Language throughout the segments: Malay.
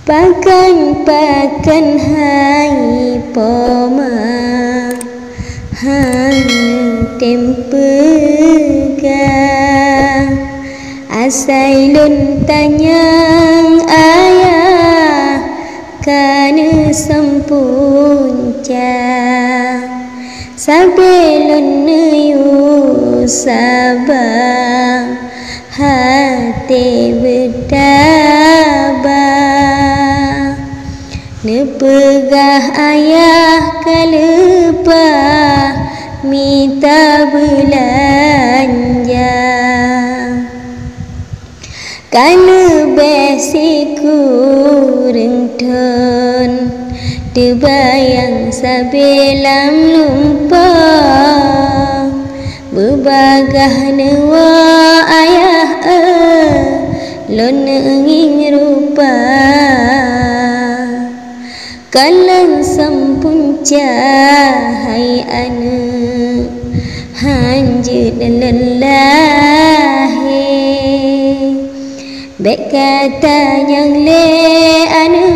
Pakan hai poma han tempega asai lun tanyang ayah kana sampunca sabelun yu sabang hati berdaba nepegah ayah kalepah minta belanja kana besiku rengton terbayang sabelam lumpah berbagah newa ayah lon ingin rupa kalang sampunca hai anu hanjut lelahi bek kata yang le anu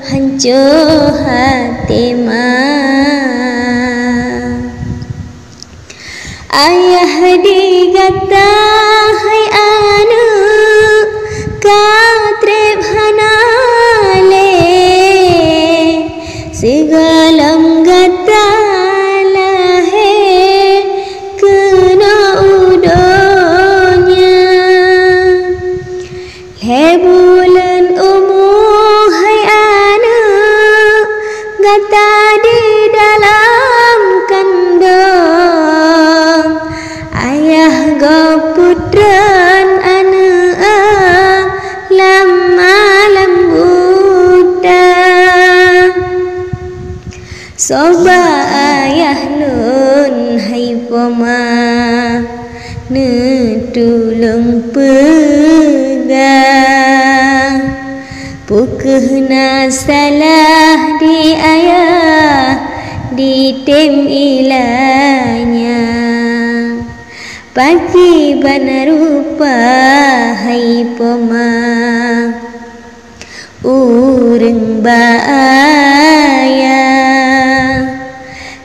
hancur hati ayah digata hai anu katrep hanale segalam gata lahir kena udonya lebulan umur hai anu gata di dalam kandung ayah go putran anu lama lembuta soba ayah nun hai poma ne tulung pegang pukehna salah di ayah di tem ilanya pagi bana rupa hai poma ureng baaya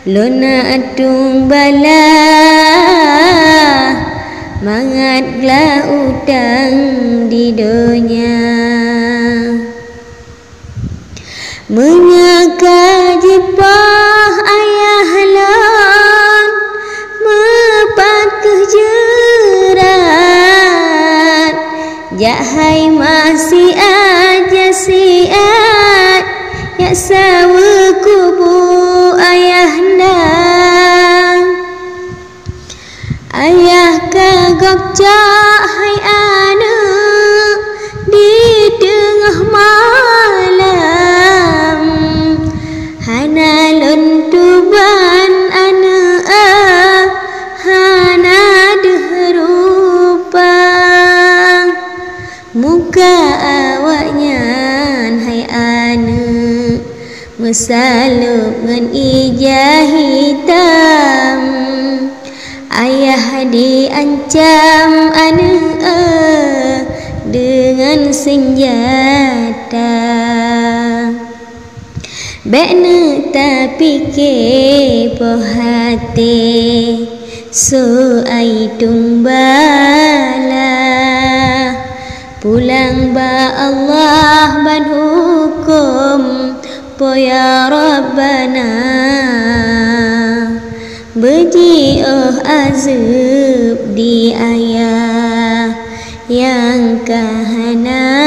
lona atung bala mangatlah udang di dunia menyaka jipah ayah lon mepat kejerat jahai masih aja siat ya sawa kubu ayah ayah kagok cahai anak di tengah malam hana lentuban anak hana derupa muka awaknya hai anak mesaluk ngan ijah hitam ayah diancam anak dengan senjata bekne tapi ke pohate so ai tumbala pulang ba Allah ban hukum po ya Rabbana beji azab di ayah yang kahanale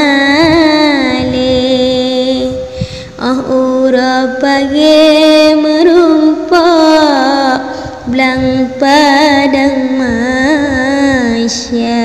urap pagi merumpak belang padang masya